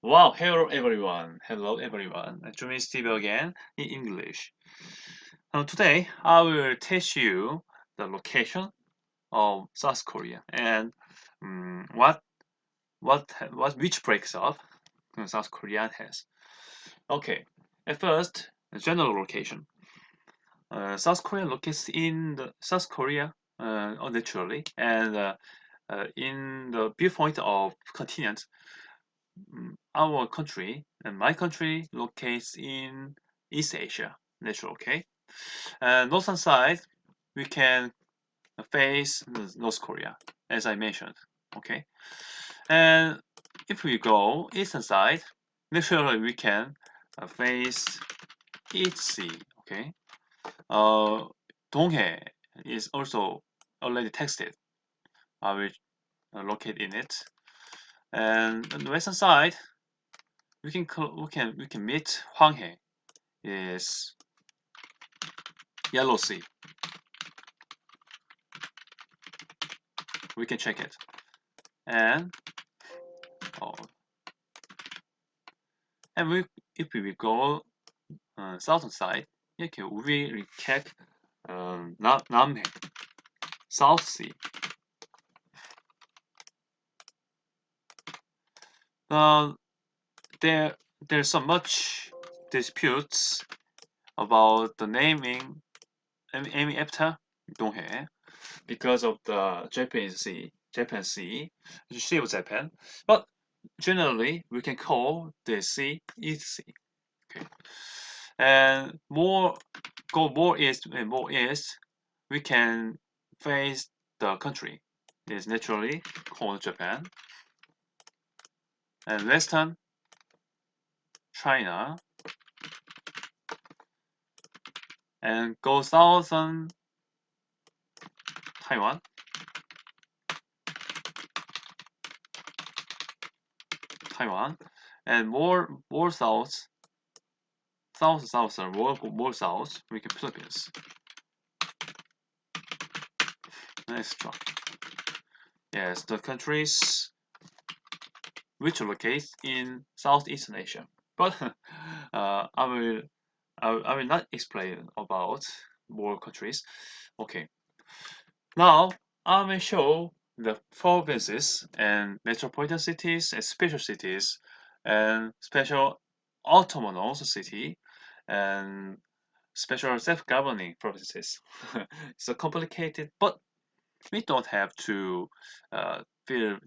Wow, hello everyone. Hello everyone. ZOOMINS TV again in English. Today I will teach you the location of South Korea and what which breaks up South Korea has. Okay, at first, the general location. South Korea locates in the South Korea naturally and in the viewpoint of continent. Our country and my country locates in East Asia, natural, okay? And northern side, we can face North Korea, as I mentioned, okay? And if we go eastern side, naturally we can face East Sea, okay? Donghae is also already texted. I will locate in it. And on the western side, we can meet Hwanghae is Yellow Sea. We can check it. And oh, and if we go southern side, 이렇게 we check 남해, South Sea. Uh, there's so much disputes about the naming after Donghae because of the Japan Sea of Japan. But generally, we can call the sea East Sea. Okay, and more east and more east, we can face the country. It is naturally called Japan, and western China, and go southern Taiwan, and more southern, more south, we can Philippines. Nice job. Yes, the countries which locate in Southeastern Asia. But I will not explain about more countries. Okay. Now I will show the provinces and metropolitan cities and special cities and special autonomous city and special self-governing provinces. It's complicated, but we don't have to feel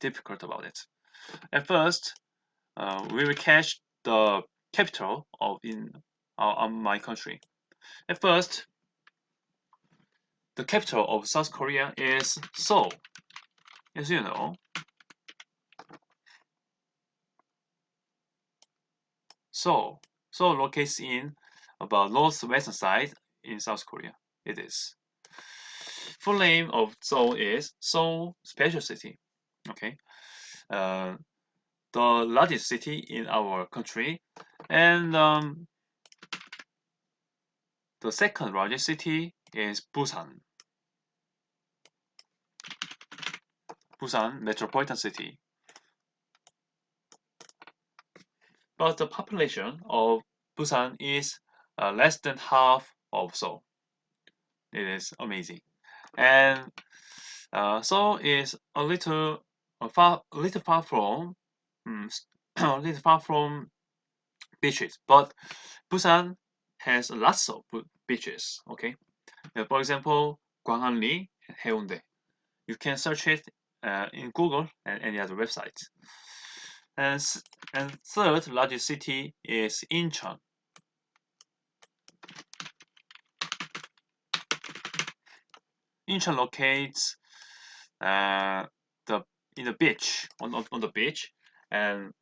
difficult about it. At first, we will catch the capital of my country. At first, the capital of South Korea is Seoul. As you know, Seoul. Seoul locates in about northwestern side in South Korea. It is. Full name of Seoul is Seoul Special City. Okay. Uh, the largest city in our country, and the second largest city is Busan. Busan metropolitan city. But the population of Busan is less than half of Seoul. It is amazing, and Seoul is a little far from, a little far from beaches. But Busan has lots of beaches. Okay, for example, Gwanghwali and Haeundae. You can search it in Google and any other websites. And, and third largest city is Incheon. Incheon locates the in the beach on the beach, and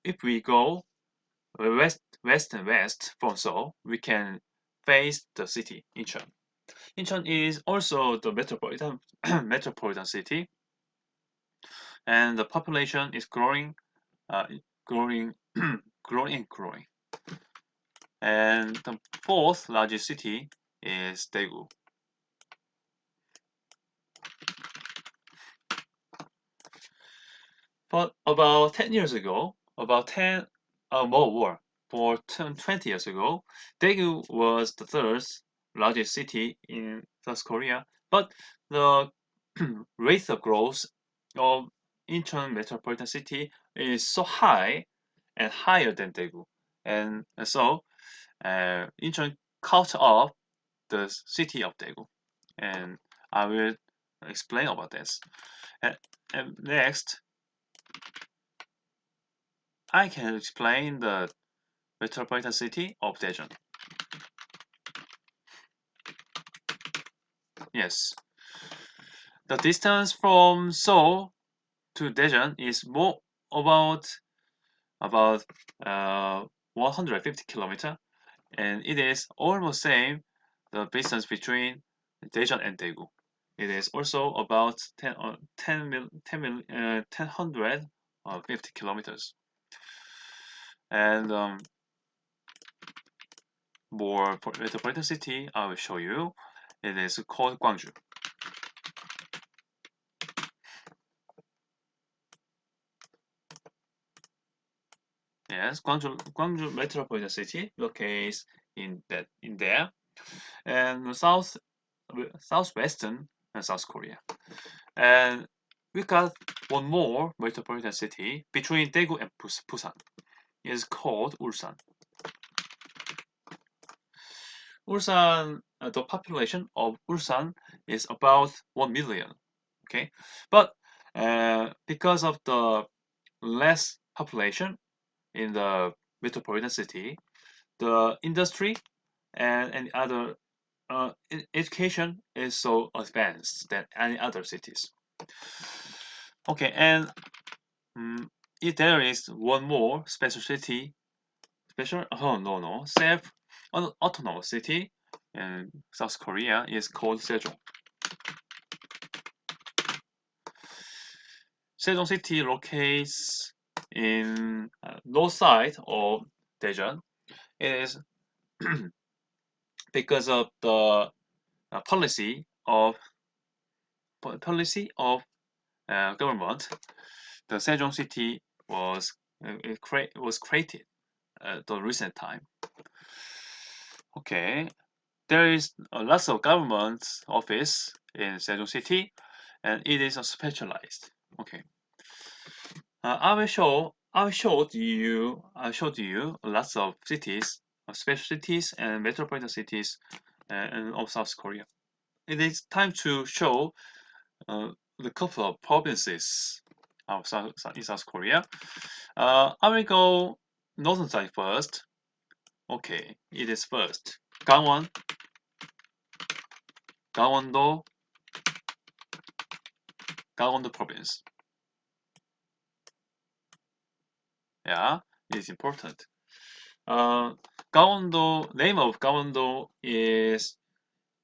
if we go west and west from Seoul, we can face the city Incheon. Incheon is also the metropolitan metropolitan city, and the population is growing, growing, growing and growing. And the fourth largest city is Daegu. But about 10 years ago, about 10, more, for 20 years ago, Daegu was the third largest city in South Korea. But the rate of growth of Incheon metropolitan city is so high and higher than Daegu. And so Incheon caught up the city of Daegu. And I will explain about this. And, and next, I can explain the metropolitan city of Daejeon. Yes, the distance from Seoul to Daejeon is more about 150 kilometer, and it is almost same the distance between Daejeon and Daegu. It is also about 1050 kilometers. And more metropolitan city I will show you. It is called Guangzhou. Yes, Guangzhou metropolitan city locates in there, and southwestern South Korea. And we got one more metropolitan city between Daegu and Busan. It is called Ulsan. Ulsan, the population of Ulsan is about 1 million. Okay, but because of the less population in the metropolitan city, the industry and any other education is so advanced than any other cities. Okay, and if there is one more special city, self autonomous city in South Korea is called Sejong. Sejong city locates in north side of Daejeon. It is because of the policy of government. The Sejong city was created the recent time. Okay, there is lots of government office in Sejong city, and it is specialized. Okay, I showed you lots of cities, special cities and metropolitan cities of South Korea. It is time to show the couple of provinces of in South Korea. I will go northern side first. Okay, it is first. Gangwon, Gangwon-do, Gangwon-do province. Yeah, it is important. Gangwon-do, name of Gangwon-do is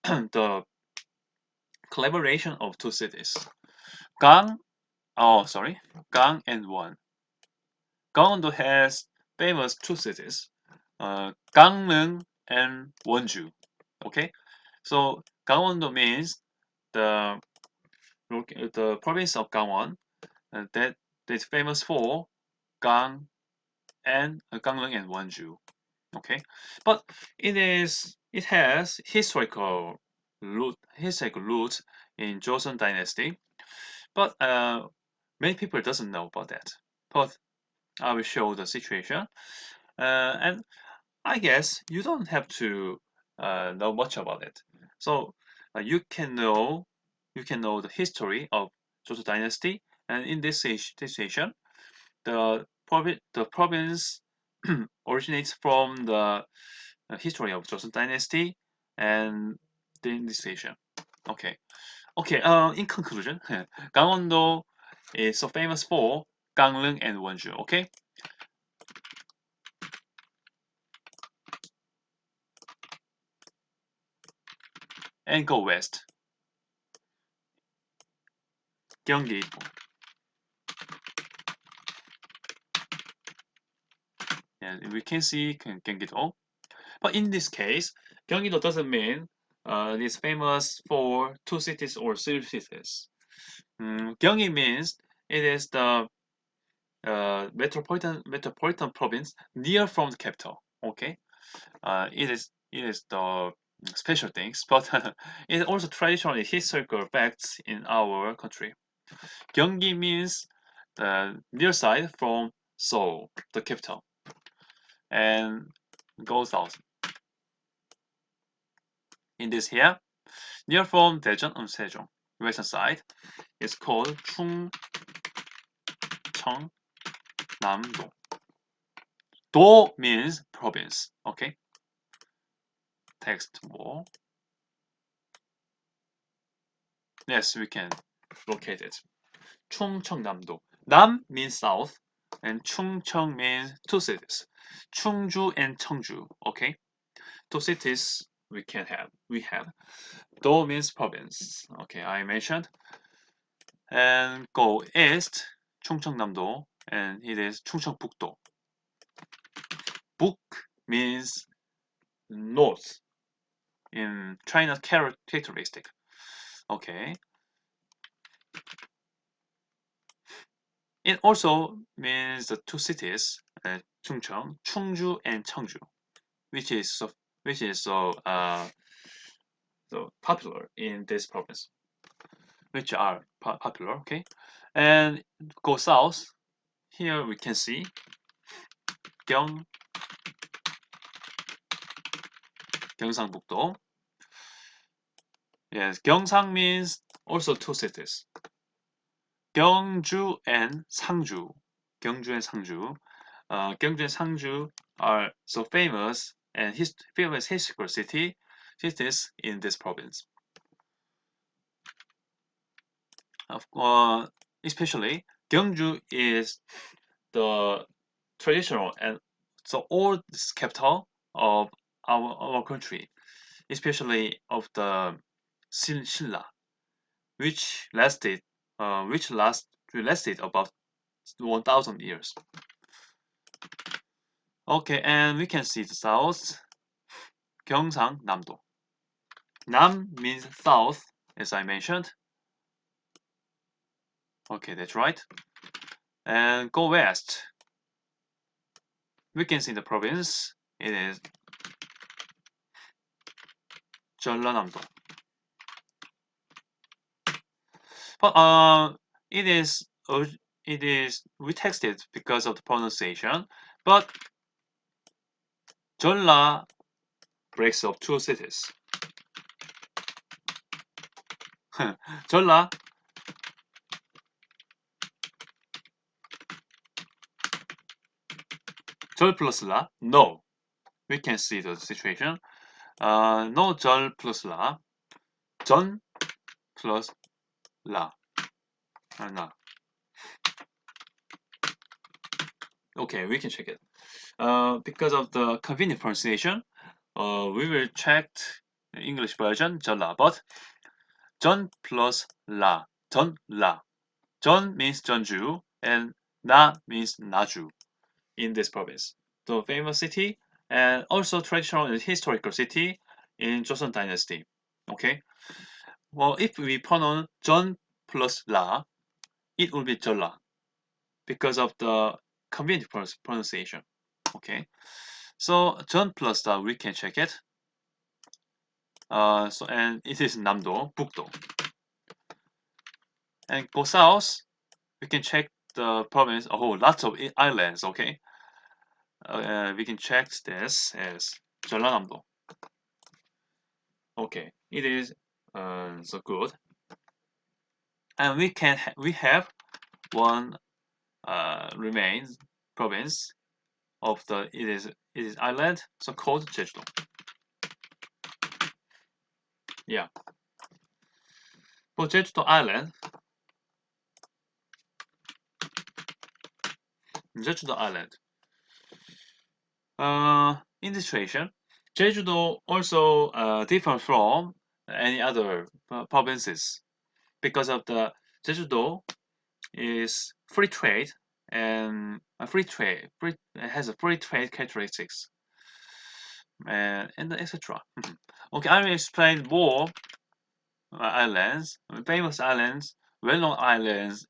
the collaboration of two cities. Gang and Won. Gangwon-do has famous two cities, Gangneung and Wonju. Okay, so Gangwon-do means the province of Gangwon that is famous for Gang and Gangneung and Wonju. Okay, but it has historical roots in Joseon Dynasty, but many people doesn't know about that. But I will show the situation, and I guess you don't have to know much about it. So you can know the history of Joseon Dynasty, and in this situation, the province originates from the history of Joseon Dynasty and the initiation. Okay. Okay. In conclusion, Gangwon-do is so famous for Gangneung and Wonju. Okay. And go west. Gyeonggi. And we can see Gyeonggi-do. But in this case, Gyeonggi-do doesn't mean it's famous for two cities or three cities. Gyeonggi means it is the metropolitan province near from the capital. Okay, it is the special things, but it is also traditional historical facts in our country. Gyeonggi means the near side from Seoul, the capital, and go south. In this here, near from Daejeon and Sejong, western side, is called Chungcheongnam-do. Do means province. Okay. Text more. Yes, we can locate it. Chungcheongnam-do. Nam means south, and Chungcheong means two cities. Chungju and Cheongju. Okay. Two cities we have. Do means province. Okay, I mentioned. And go east, Chungcheongnam-do, and it is Chungcheongbuk-do. Buk means north in China's characteristic. Okay. It also means the two cities, Chungcheong, Chungju, and Cheongju, which is so popular in this province, which are popular. Okay, and go south. Here we can see Gyeongsangbuk-do. Yes, Gyeongsang means also two cities. Gyeongju and Sangju. Gyeongju and Sangju. Gyeongju and Sangju are so famous and famous historical cities in this province. Especially Gyeongju is the traditional and the old capital of our country, especially of the Sinla, which lasted about 1,000 years. Okay, and we can see the south, Gyeongsang-namdo. Nam means south, as I mentioned. Okay, that's right. And go west. We can see the province. It is Jeollanam-do. But it is we texted because of the pronunciation. But Jeolla breaks up two cities. Jeolla Jeol plus La? No. We can see the situation. No Jeol plus La. Jeon plus La. Na. Okay, we can check it. Because of the convenient pronunciation, we will check the English version, Jeolla. But Jeon plus La. Jeon La. Jeon means Jeonju and Na means Naju in this province. The famous city and also traditional and historical city in Joseon Dynasty. Okay. Well, if we pronounce Jeon plus La, it will be Jeolla because of the convenient pronunciation. Okay. So Jeon plus La, we can check it. And it is Namdo, Bukdo. And go south, we can check the province. Oh, lots of islands. Okay. We can check this as Jeollanam-do. Okay, it is so good. And we have one remains province of the it is island, so called Jeju-do. Yeah. For Jeju-do Island, in this situation, Jeju-do also differ from any other provinces because of the Jeju-do is free trade and has a free trade characteristics and etc. Okay, I will explain more islands, famous islands, well-known islands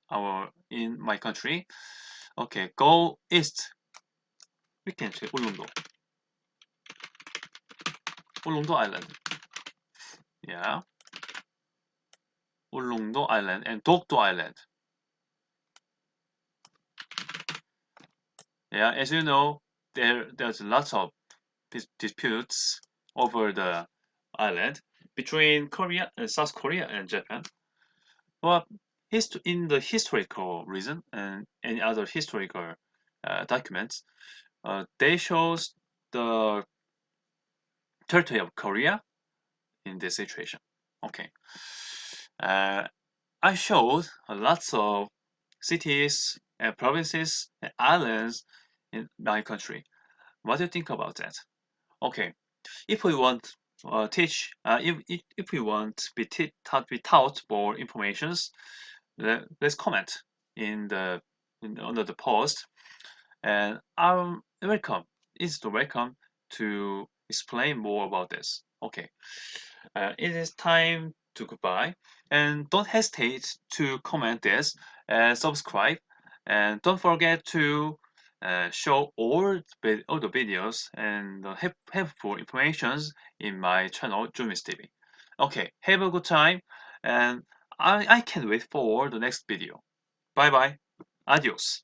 in my country. Okay, go east. We can say Ulleungdo. Ulleungdo Island. Yeah. Ulleungdo Island and Dokdo Island. Yeah, as you know, there's lots of disputes over the island between Korea and South Korea and Japan. But in the historical reason and any other historical documents, they shows the territory of Korea in this situation. Okay. Uh, I showed lots of cities and provinces and islands in my country. What do you think about that? Okay, if we want if we want be taught more informations, let's comment in under the post, and I'm welcome. It's the welcome to explain more about this. Okay, it is time to goodbye, and don't hesitate to comment this and subscribe, and don't forget to show all the videos and helpful informations in my channel ZOOMINS TV. Okay, have a good time, and I can't wait for the next video. Bye bye. Adios.